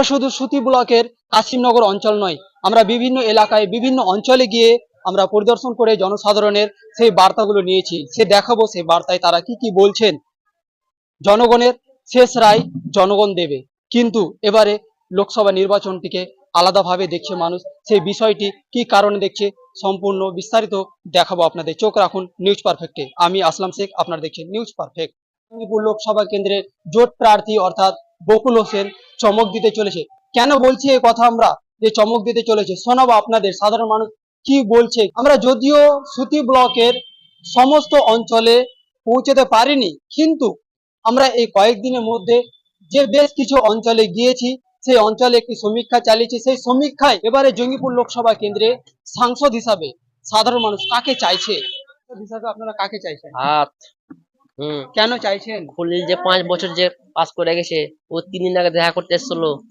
শুধু সুতি ব্লকের কাশিমনগর অঞ্চল নয়, আমরা বিভিন্ন এলাকায় বিভিন্ন অঞ্চলে গিয়ে আমরা পরিদর্শন করে জনসাধারণের সেই বার্তাগুলো নিয়েছি। সে দেখাবো সেই বার্তায় তারা কি কি বলছেন। জনগণের শেষ রায় জনগণ দেবে, কিন্তু এবারে লোকসভা নির্বাচনটিকে আলাদাভাবে দেখছে মানুষ। সেই বিষয়টি কি কারণে দেখছে সম্পূর্ণ বিস্তারিত দেখাবো আপনাদের। চোখ রাখুন নিউজ পারফেক্টে। আমি আসলাম শেখ, আপনারা দেখছেন নিউজ পারফেক্ট। মেদিনীপুর লোকসভা কেন্দ্রের জোট প্রার্থী অর্থাৎ বকুল হোসেন চমক দিতে চলেছে। কেন বলছি এই কথা আমরা, যে চমক দিতে চলেছে শোনাবো আপনাদের সাধারণ মানুষ কি বলছে। আমরা যদিও সুতি ব্লকের সমস্ত অঞ্চলে পৌঁছতে পারিনি, কিন্তু আমরা এই কয়েকদিনের মধ্যে যে বেশ কিছু অঞ্চলে গিয়েছি, সেই অঞ্চলে একটি সমীক্ষা চালিয়েছি। সেই সমীক্ষায় এবারে জঙ্গিপুর লোকসভা কেন্দ্রে সাংসদ হিসাবে সাধারণ মানুষ কাকে চাইছে, হিসাবে আপনারা কাকে চাইছেন? হাত হুম কেন চাইছেন? খলিল যে 5 বছর যে পাস করে গেছে, ও 3 দিন আগে দেখা করতে এসেছিল।